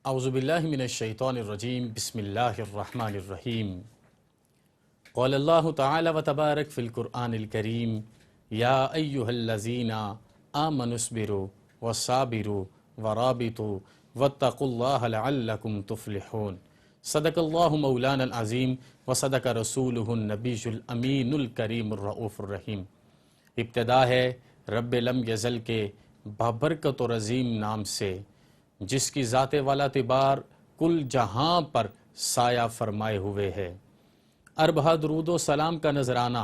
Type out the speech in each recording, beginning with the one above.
اعوذ باللہ من الشیطان الرجیم بسم اللہ الرحمن الرحیم قال اللہ تعالی و تبارک فی القرآن الکریم یا ایہا الذین آمنوا اصبروا وصابروا ورابطوا واتقوا اللہ لعلکم تفلحون۔ صدق اللہ مولانا العظیم وصدق رسولہ النبی الامین الکریم الرؤوف الرحیم۔ ابتدا ہے رب لم یزل کے بابرکت و عظیم نام سے، جس کی ذات والا تبار کل جہاں پر سایہ فرمائے ہوئے ہے۔ اربہ درود و سلام کا نذرانہ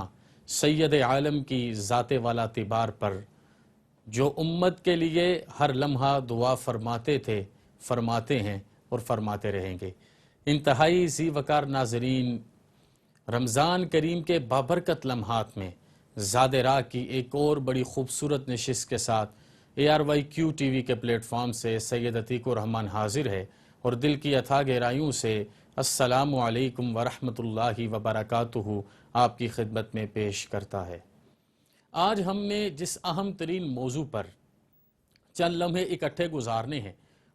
سید عالم کی ذات والا تبار پر، جو امت کے لیے ہر لمحہ دعا فرماتے تھے، فرماتے ہیں اور فرماتے رہیں گے۔ انتہائی ذی وقار ناظرین، رمضان کریم کے بابرکت لمحات میں زاد راہ کی ایک اور بڑی خوبصورت نشست کے ساتھ ARYQ ٹی وی کے پلیٹ فارم سے سید عتیق الرحمن حاضر ہے اور دل کی اتھا گہرائیوں سے السلام علیکم ورحمۃ اللہ وبرکاتہ آپ کی خدمت میں پیش کرتا ہے۔ آج ہم نے جس اہم ترین موضوع پر چند لمحے اکٹھے گزارنے ہیں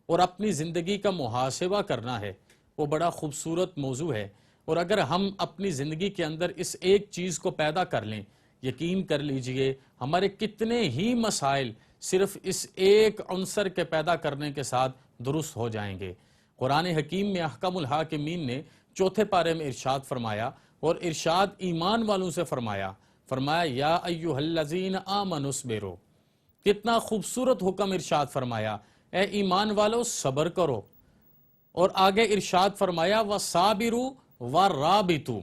اور اپنی زندگی کا محاسبہ کرنا ہے، وہ بڑا خوبصورت موضوع ہے، اور اگر ہم اپنی زندگی کے اندر اس ایک چیز کو پیدا کر لیں، یقین کر لیجئے ہمارے کتنے ہی مسائل صرف اس ایک عنصر کے پیدا کرنے کے ساتھ درست ہو جائیں گے۔ قرآن حکیم میں احکم الحاکمین نے چوتھے پارے میں ارشاد فرمایا، اور ارشاد ایمان والوں سے فرمایا یا ایھا الذین آمنوا اصبروا۔ کتنا خوبصورت حکم ارشاد فرمایا، اے ایمان والو صبر کرو، اور آگے ارشاد فرمایا وَصَابِرُوا وَرَابِطُوا۔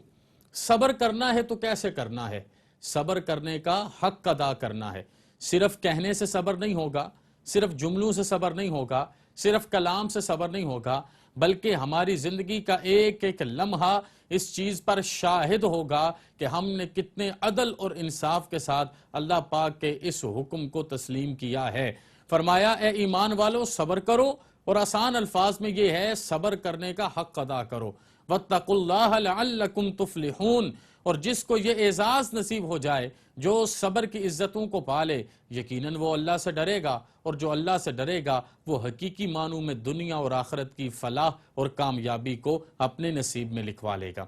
صبر کرنا ہے تو کیسے کرنا ہے؟ صبر کرنے کا حق ادا کرنا ہے۔ صرف کہنے سے صبر نہیں ہوگا، صرف جملوں سے صبر نہیں ہوگا، صرف کلام سے صبر نہیں ہوگا، بلکہ ہماری زندگی کا ایک ایک لمحہ اس چیز پر شاہد ہوگا کہ ہم نے کتنے عدل اور انصاف کے ساتھ اللہ پاک کے اس حکم کو تسلیم کیا ہے۔ فرمایا اے ایمان والو صبر کرو، اور آسان الفاظ میں یہ ہے صبر کرنے کا حق ادا کرو۔ واتقوا اللہ لعلکم تفلحون۔ اور جس کو یہ اعزاز نصیب ہو جائے، جو صبر کی عزتوں کو پالے، یقیناً وہ اللہ سے ڈرے گا، اور جو اللہ سے ڈرے گا وہ حقیقی معنوں میں دنیا اور آخرت کی فلاح اور کامیابی کو اپنے نصیب میں لکھوا لے گا۔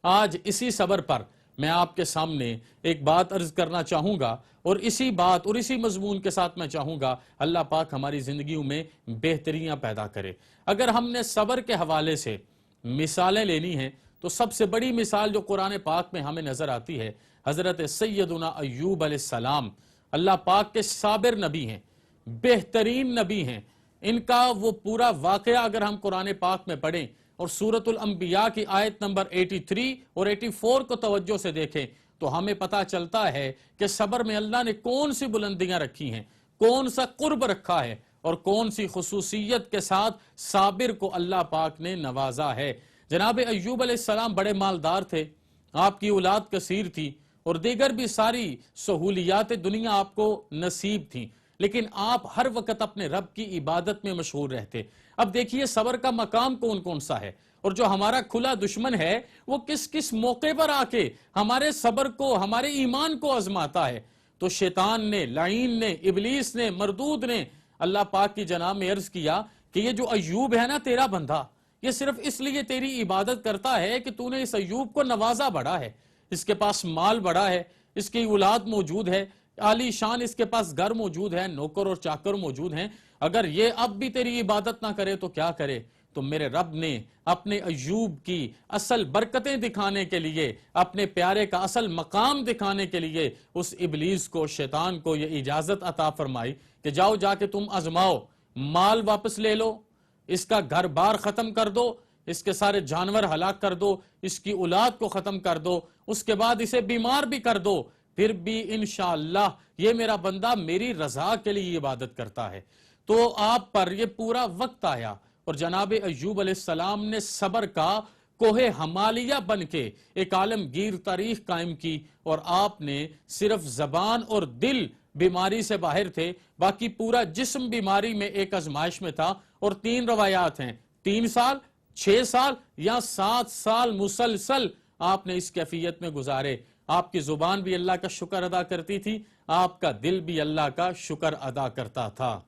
آج اسی صبر پر میں آپ کے سامنے ایک بات عرض کرنا چاہوں گا، اور اسی بات اور اسی مضمون کے ساتھ میں چاہوں گا اللہ پاک ہماری زندگیوں میں بہتریاں پیدا کرے۔ اگر ہم نے صبر کے حوالے سے مثالیں لینی ہیں تو سب سے بڑی مثال جو قرآن پاک میں ہمیں نظر آتی ہے، حضرت سیدنا ایوب علیہ السلام، اللہ پاک کے صابر نبی ہیں، بہترین نبی ہیں۔ ان کا وہ پورا واقعہ اگر ہم قرآن پاک میں پڑھیں اور سورۃ الانبیاء کی آیت نمبر 83 اور 84 کو توجہ سے دیکھیں تو ہمیں پتہ چلتا ہے کہ صبر میں اللہ نے کون سی بلندیاں رکھی ہیں، کون سا قرب رکھا ہے، اور کون سی خصوصیت کے ساتھ صابر کو اللہ پاک نے نوازا ہے۔ جناب ایوب علیہ السلام بڑے مالدار تھے، آپ کی اولاد کثیر تھی، اور دیگر بھی ساری سہولیات دنیا آپ کو نصیب تھیں، لیکن آپ ہر وقت اپنے رب کی عبادت میں مشغول رہتے۔ اب دیکھیے صبر کا مقام کون کون سا ہے، اور جو ہمارا کھلا دشمن ہے وہ کس کس موقع پر آ کے ہمارے صبر کو، ہمارے ایمان کو آزماتا ہے۔ تو شیطان نے، لعین نے، ابلیس نے، مردود نے اللہ پاک کی جناب میں عرض کیا کہ یہ جو ایوب ہے نا تیرا بندہ، یہ صرف اس لیے تیری عبادت کرتا ہے کہ تو نے اس ایوب کو نوازا بڑا ہے، اس کے پاس مال بڑا ہے، اس کی اولاد موجود ہے، عالی شان اس کے پاس گھر موجود ہے، نوکر اور چاکر موجود ہیں، اگر یہ اب بھی تیری عبادت نہ کرے تو کیا کرے؟ تو میرے رب نے اپنے ایوب کی اصل برکتیں دکھانے کے لیے، اپنے پیارے کا اصل مقام دکھانے کے لیے اس ابلیس کو، شیطان کو یہ اجازت عطا فرمائی کہ جاؤ جا کے تم آزماؤ، مال واپس لے لو، اس کا گھر بار ختم کر دو، اس کے سارے جانور ہلاک کر دو، اس کی اولاد کو ختم کر دو، اس کے بعد اسے بیمار بھی کر دو، پھر بھی انشاءاللہ یہ میرا بندہ میری رضا کے لیے عبادت کرتا ہے۔ تو آپ پر یہ پورا وقت آیا، اور جناب ایوب علیہ السلام نے صبر کا کوہ ہمالیہ بن کے ایک عالمگیر تاریخ قائم کی، اور آپ نے صرف زبان اور دل بیماری سے باہر تھے، باقی پورا جسم بیماری میں ایک آزمائش میں تھا، اور 3 روایات ہیں، 3 سال، 6 سال یا 7 سال مسلسل آپ نے اس کیفیت میں گزارے۔ آپ کی زبان بھی اللہ کا شکر ادا کرتی تھی، آپ کا دل بھی اللہ کا شکر ادا کرتا تھا۔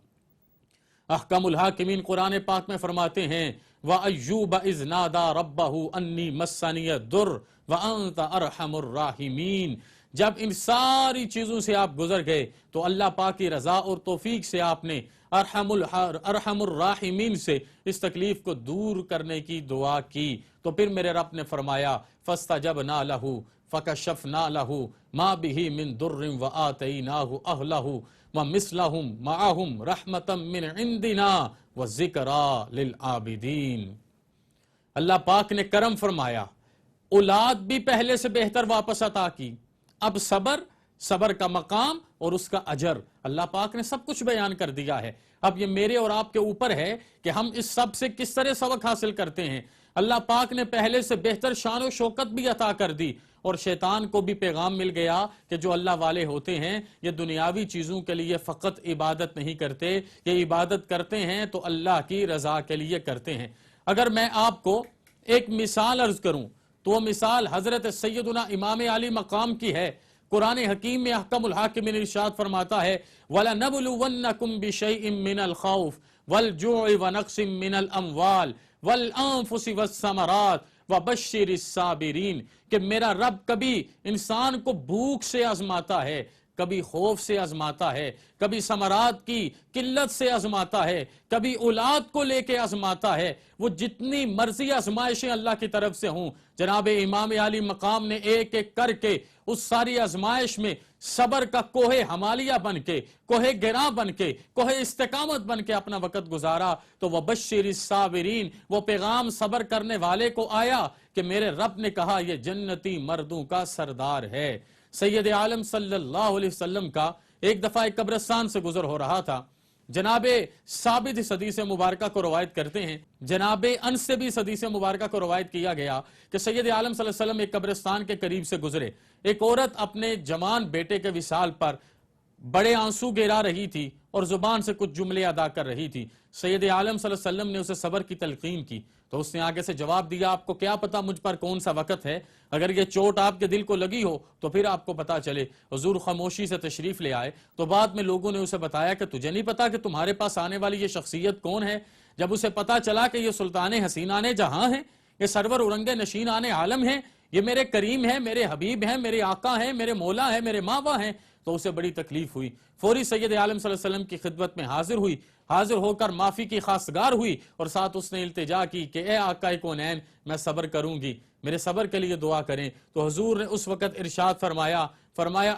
احکم الحاکمین قرآن پاک میں فرماتے ہیں وَأَيُّوبَ إِذْ نَادَى رَبَّهُ أَنِّي مَسَّنِيَ الضُّرُّ وَأَنْتَ أَرْحَمُ الرَّاحِمِينَ۔ جب ان ساری چیزوں سے آپ گزر گئے تو اللہ پاک کی رضا اور توفیق سے آپ نے ارحم الراحمین سے اس تکلیف کو دور کرنے کی دعا کی، تو پھر میرے رب نے فرمایا فَاسْتَجَبْنَا لَهُ فَكَشَفْنَا لَهُ مَا بِهِ مِن ضُرٍّ وَآتَيْنَاهُ أَهْلَهُ وَمِثْلَهُمْ مَعَهُمْ رَحْمَةً مِّنْ عِنْدِنَا وَذِكْرَىٰ لِلْعَابِدِينَ۔ اللہ پاک نے کرم فرمایا، اولاد بھی پہلے سے بہتر واپس عطا کی، اب صبر کا مقام اور اس کا اجر اللہ پاک نے سب کچھ بیان کر دیا ہے۔ اب یہ میرے اور آپ کے اوپر ہے کہ ہم اس سب سے کس طرح سبق حاصل کرتے ہیں۔ اللہ پاک نے پہلے سے بہتر شان و شوکت بھی عطا کر دی، اور شیطان کو بھی پیغام مل گیا کہ جو اللہ والے ہوتے ہیں یہ دنیاوی چیزوں کے لیے فقط عبادت نہیں کرتے، یہ عبادت کرتے ہیں تو اللہ کی رضا کے لیے کرتے ہیں۔ اگر میں آپ کو ایک مثال عرض کروں تو وہ مثال حضرت سیدنا امام علی مقام کی ہے۔ قرآن حکیم میں احکم الحاکمین ارشاد فرماتا ہے وَلَنَبْلُوَنَّكُمْ بِشَيْءٍ مِّنَ الْخَوْفِ وَالْجُوعِ وَنَقْصٍ مِّنَ الْأَمْوَالِ وَالْأَنفُسِ وَالثَّمَرَاتِ وَبَشِّرِ الصَّابِرِينَ، کہ میرا رب کبھی انسان کو بھوک سے آزماتا ہے، کبھی خوف سے آزماتا ہے، کبھی ثمرات کی قلت سے آزماتا ہے، کبھی اولاد کو لے کے آزماتا ہے۔ وہ جتنی مرضی آزمائشیں اللہ کی طرف سے ہوں، جناب امام علی مقام نے ایک ایک کر کے اس ساری آزمائش میں صبر کا کوہ ہمالیہ بن کے، کوہ گراں بن کے، کوہ استقامت بن کے اپنا وقت گزارا، تو وَبَشِّرِ الصَّابِرِينَ، وہ پیغام صبر کرنے والے کو آیا کہ میرے رب نے کہا یہ جنتی مردوں کا سردار ہے۔ سید عالم صلی اللہ علیہ وسلم کا ایک دفعہ ایک قبرستان سے گزر ہو رہا تھا۔ جناب ثابت اس حدیث مبارکہ کو روایت کرتے ہیں، جناب انس سے بھی اس حدیث مبارکہ کو روایت کیا گیا کہ سید عالم صلی اللہ علیہ وسلم ایک قبرستان کے قریب سے گزرے۔ ایک عورت اپنے جوان بیٹے کے وصال پر بڑے آنسو گرا رہی تھی اور زبان سے کچھ جملے ادا کر رہی تھی۔ سید عالم صلی اللہ علیہ وسلم نے اسے صبر کی تلقین کی تو اس نے آگے سے جواب دیا آپ کو کیا پتا مجھ پر کون سا وقت ہے، اگر یہ چوٹ آپ کے دل کو لگی ہو تو پھر آپ کو پتا چلے۔ حضور خاموشی سے تشریف لے آئے تو بعد میں لوگوں نے اسے بتایا کہ تجھے نہیں پتا کہ تمہارے پاس آنے والی یہ شخصیت کون ہے؟ جب اسے پتا چلا کہ یہ سلطان حسینان جہاں ہیں، یہ سرور اورنگ نشینان عالم ہیں، یہ میرے کریم ہیں، میرے حبیب ہیں، میرے آقا ہیں، میرے مولا ہیں، میرے ماوا ہیں، تو اسے بڑی تکلیف ہوئی۔ فوری سید عالم صلی اللہ علیہ وسلم کی خدمت میں حاضر ہوئی، حاضر ہو کر معافی کی خواستگار ہوئی اور ساتھ اس نے التجا کی کہ اے آقا کونین میں صبر کروں گی، میرے صبر کے لیے دعا کریں۔ تو حضور نے اس وقت ارشاد فرمایا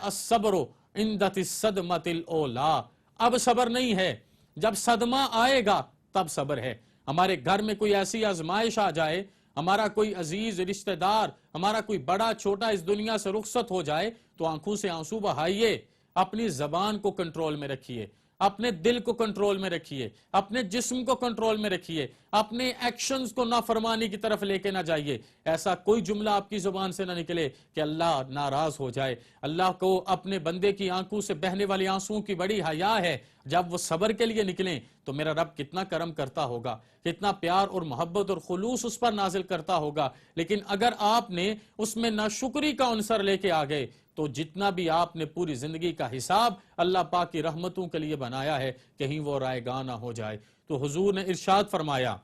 الصبر عند الصدمۃ الاولیٰ، اب صبر نہیں ہے، جب صدمہ آئے گا تب صبر ہے۔ ہمارے گھر میں کوئی ایسی آزمائش آ جائے، ہمارا کوئی عزیز رشتہ دار، ہمارا کوئی بڑا چھوٹا اس دنیا سے رخصت ہو جائے تو آنکھوں سے آنسو بہائیے، اپنی زبان کو کنٹرول میں رکھیے، اپنے دل کو کنٹرول میں رکھیے، اپنے جسم کو کنٹرول میں رکھیے، اپنے ایکشنز کو نافرمانی کی طرف لے کے نہ جائیے۔ ایسا کوئی جملہ آپ کی زبان سے نہ نکلے کہ اللہ ناراض ہو جائے۔ اللہ کو اپنے بندے کی آنکھوں سے بہنے والی آنسوؤں کی بڑی حیا ہے، جب وہ صبر کے لیے نکلیں تو میرا رب کتنا کرم کرتا ہوگا، کتنا پیار اور محبت اور خلوص اس پر نازل کرتا ہوگا۔ لیکن اگر آپ نے اس میں ناشکری کا عنصر لے کے آ گئے تو جتنا بھی آپ نے پوری زندگی کا حساب اللہ پاک کی رحمتوں کے لیے بنایا ہے کہیں وہ رائے گاہ نہ ہو جائے۔ تو حضور نے ارشاد فرمایا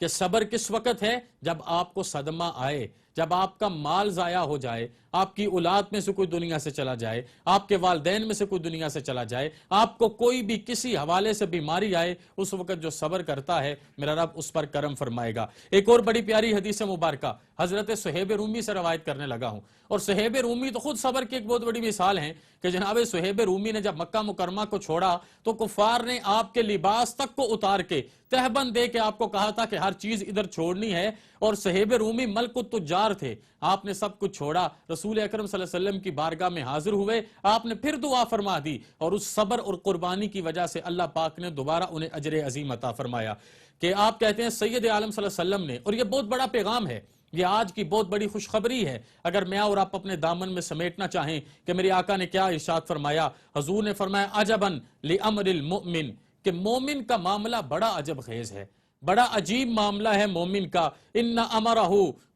کہ صبر کس وقت ہے؟ جب آپ کو صدمہ آئے، جب آپ کا مال ضائع ہو جائے، آپ کی اولاد میں سے کوئی دنیا سے چلا جائے، آپ کے والدین میں سے کوئی دنیا سے چلا جائے، آپ کو کوئی بھی کسی حوالے سے بیماری آئے، اس وقت جو صبر کرتا ہے میرا رب اس پر کرم فرمائے گا۔ ایک اور بڑی پیاری حدیث مبارکہ حضرت صہیب رومی سے روایت کرنے لگا ہوں، اور صہیب رومی تو خود صبر کی ایک بہت بڑی مثال ہیں کہ جناب صہیب رومی نے جب مکہ مکرمہ کو چھوڑا تو کفار نے آپ کے لباس تک کو اتار کے تہبند دے کے آپ کو کہا تھا کہ ہر چیز ادھر چھوڑنی ہے، اور صہیب رومی ملک التجار تھے، آپ نے سب کچھ چھوڑا، رسول اکرم صلی اللہ علیہ وسلم کی بارگاہ میں حاضر ہوئے، آپ نے پھر دعا فرما دی، اور اس صبر اور قربانی کی وجہ سے اللہ پاک نے دوبارہ انہیں اجر عظیم عطا فرمایا۔ کہ آپ کہتے ہیں سید عالم صلی اللہ علیہ وسلم نے، اور یہ بہت بڑا پیغام ہے، یہ آج کی بہت بڑی خوشخبری ہے اگر میں اور آپ اپنے دامن میں سمیٹنا چاہیں کہ میرے آقا نے کیا ارشاد فرمایا۔ حضور نے فرمایا عجباً لامر المؤمن، کہ مومن کا معاملہ بڑا عجب خیز ہے، بڑا عجیب معاملہ ہے مومن کا۔ ان امرہ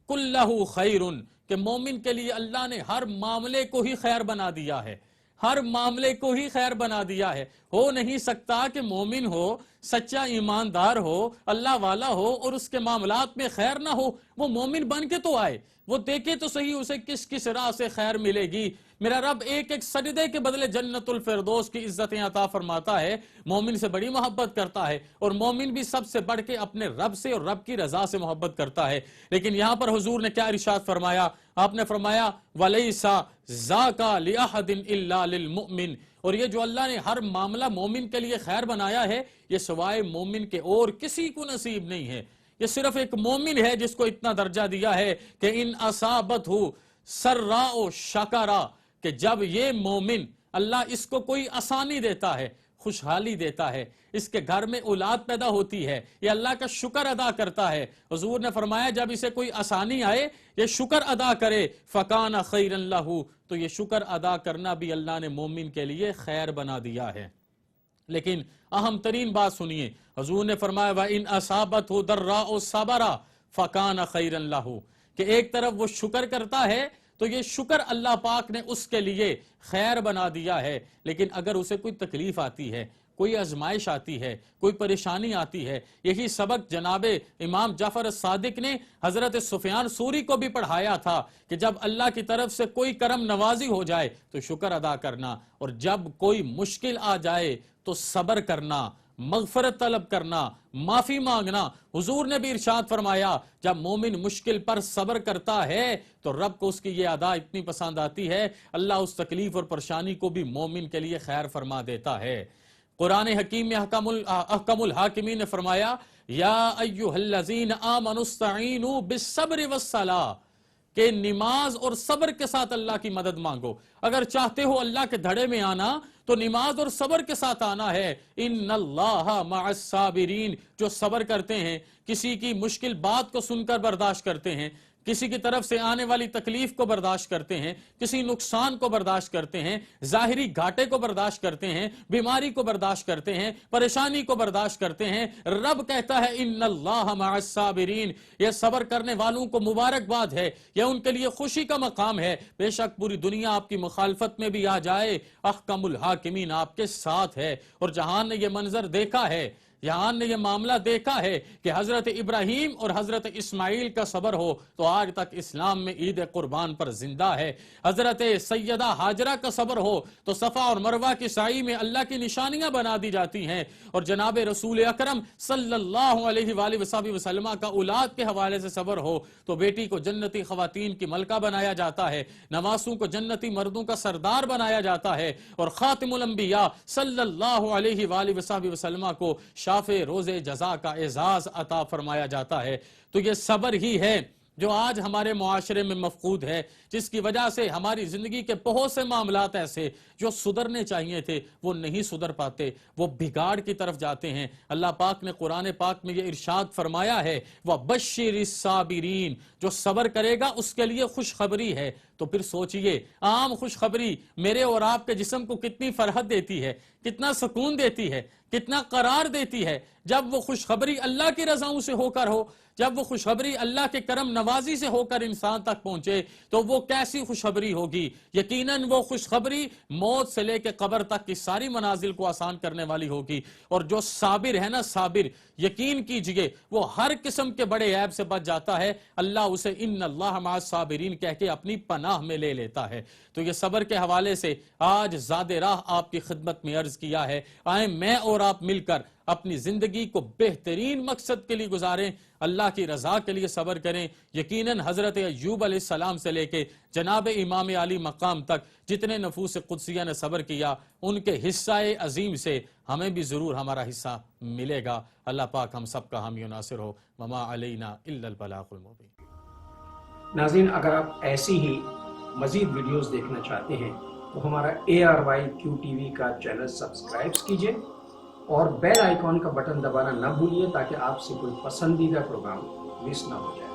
کلہ خیر، کہ مومن کے لیے اللہ نے ہر معاملے کو ہی خیر بنا دیا ہے۔ ہر معاملے کو ہی خیر بنا دیا ہے۔ ہو نہیں سکتا کہ مومن ہو، سچا ایماندار ہو، اللہ والا ہو اور اس کے معاملات میں خیر نہ ہو۔ وہ مومن بن کے تو آئے، وہ دیکھے تو صحیح اسے کس کس راہ سے خیر ملے گی۔ میرا رب ایک ایک سجدے کے بدلے جنت الفردوس کی عزتیں عطا فرماتا ہے، مومن سے بڑی محبت کرتا ہے، اور مومن بھی سب سے بڑھ کے اپنے رب سے اور رب کی رضا سے محبت کرتا ہے۔ لیکن یہاں پر حضور نے کیا ارشاد فرمایا؟ آپ نے فرمایا وَلَيْسَ ذَاكَ لِأَحَدٍ إِلَّا لِلْمُؤْمِنِ، اور یہ جو اللہ نے ہر معاملہ مومن کے لیے خیر بنایا ہے، یہ سوائے مومن کے اور کسی کو نصیب نہیں ہے۔ یہ صرف ایک مومن ہے جس کو اتنا درجہ دیا ہے کہ ان اصابتہ سراء شکرا، کہ جب یہ مومن اللہ اس کو کوئی آسانی دیتا ہے، خوشحالی دیتا ہے، اس کے گھر میں اولاد پیدا ہوتی ہے، یہ اللہ کا شکر ادا کرتا ہے۔ حضور نے فرمایا جب اسے کوئی آسانی آئے یہ شکر ادا کرے، فَكَانَ خَيْرًا لَهُ، تو یہ شکر ادا کرنا بھی اللہ نے مومن کے لیے خیر بنا دیا ہے۔ لیکن اہم ترین بات سنیے، حضور نے فرمایا وَإِنْ أَصَابَتْهُ ضَرَّاءُ صَبَرَ فَكَانَ خَيْرًا لَهُ، کہ ایک طرف وہ شکر کرتا ہے تو یہ شکر اللہ پاک نے اس کے لیے خیر بنا دیا ہے۔ لیکن اگر اسے کوئی تکلیف آتی ہے، کوئی آزمائش آتی ہے، کوئی پریشانی آتی ہے، یہی سبق جناب امام جعفر صادق نے حضرت سفیان ثوری کو بھی پڑھایا تھا کہ جب اللہ کی طرف سے کوئی کرم نوازی ہو جائے تو شکر ادا کرنا، اور جب کوئی مشکل آ جائے تو صبر کرنا، مغفرت طلب کرنا، معافی مانگنا۔ حضور نے بھی ارشاد فرمایا جب مومن مشکل پر صبر کرتا ہے تو رب کو اس کی یہ ادا اتنی پسند آتی ہے، اللہ اس تکلیف اور پریشانی کو بھی مومن کے لیے خیر فرما دیتا ہے۔ قرآن حکیم میں احکم الحاکمین نے فرمایا یا ایھا الذین آمنوا استعینوا بالصبر والصلاۃ، کہ نماز اور صبر کے ساتھ اللہ کی مدد مانگو۔ اگر چاہتے ہو اللہ کے دھڑے میں آنا تو نماز اور صبر کے ساتھ آنا ہے۔ ان اللہ مع الصابرین، جو صبر کرتے ہیں، کسی کی مشکل بات کو سن کر برداشت کرتے ہیں، کسی کی طرف سے آنے والی تکلیف کو برداشت کرتے ہیں، کسی نقصان کو برداشت کرتے ہیں، ظاہری گھاٹے کو برداشت کرتے ہیں، بیماری کو برداشت کرتے ہیں، پریشانی کو برداشت کرتے ہیں، رب کہتا ہے ان اللہ مع الصابرین، یہ صبر کرنے والوں کو مبارکباد ہے، یہ ان کے لیے خوشی کا مقام ہے۔ بے شک پوری دنیا آپ کی مخالفت میں بھی آ جائے، احکم الحاکمین آپ کے ساتھ ہے۔ اور جہان نے یہ منظر دیکھا ہے، جہان نے یہ معاملہ دیکھا ہے کہ حضرت ابراہیم اور حضرت اسماعیل کا صبر ہو تو آج تک اسلام میں عید قربان پر زندہ ہے۔ حضرت سیدہ ہاجرہ کا صبر ہو تو صفا اور مروہ کی سعی میں اللہ کی نشانیاں بنا دی جاتی ہیں، اور جناب رسول اکرم صلی اللہ علیہ وآلہ وسلم کا اولاد کے حوالے سے صبر ہو تو بیٹی کو جنتی خواتین کی ملکہ بنایا جاتا ہے، نواسوں کو جنتی مردوں کا سردار بنایا جاتا ہے، اور خاتم الانبیاء صلی اللہ علیہ وآلہ وسلم کو شافع روز جزا کا اعزاز عطا فرمایا جاتا ہے۔ تو یہ صبر ہی ہے جو آج ہمارے معاشرے میں مفقود ہے، جس کی وجہ سے ہماری زندگی کے بہت سے معاملات ایسے جو سدھرنے چاہیے تھے وہ نہیں سدھر پاتے، وہ بگاڑ کی طرف جاتے ہیں۔ اللہ پاک نے قرآن پاک میں یہ ارشاد فرمایا ہے وَبَشِّرِ الصَّابِرِينَ، جو صبر کرے گا اس کے لیے خوشخبری ہے۔ تو پھر سوچئے عام خوشخبری میرے اور آپ کے جسم کو کتنی فرحت دیتی ہے، کتنا سکون دیتی ہے، کتنا قرار دیتی ہے جب وہ خوشخبری اللہ کی رضاؤں سے ہو کر ہو، جب وہ خوشخبری اللہ کے کرم نوازی سے ہو کر انسان تک پہنچے تو وہ کیسی خوشخبری ہوگی۔ یقیناً وہ خوشخبری موت سے لے کے قبر تک کی ساری منازل کو آسان کرنے والی ہوگی۔ اور جو صابر ہے نا، صابر، یقین کیجئے وہ ہر قسم کے بڑے عیب سے بچ جاتا ہے، اللہ اسے ان اللہ مع الصابرین کہہ کے اپنی پناہ میں لے لیتا ہے۔ تو یہ صبر کے حوالے سے آج زاد راہ آپ کی خدمت میں عرض کیا ہے، آئیں میں اور آپ مل کر اپنی زندگی کو بہترین مقصد کے لیے گزاریں، اللہ کی رضا کے لیے صبر کریں۔ یقیناً حضرت ایوب علیہ السلام سے لے کے جناب امام علی مقام تک جتنے نفوس قدسیہ نے صبر کیا، ان کے حصہ عظیم سے ہمیں بھی ضرور ہمارا حصہ ملے گا۔ اللہ پاک ہم سب کا حامی و ناصر ہو، وما علینا الا البلاغ المبین۔ ناظرین، اگر آپ ایسی ہی مزید ویڈیوز دیکھنا چاہتے ہیں تو ہمارا ARYQTV کا چینل سبسکرائب کیجئے اور بیل آئیکن کا بٹن دبانا نہ بھولیے تاکہ آپ سے کوئی پسندیدہ پروگرام مس نہ ہو جائے۔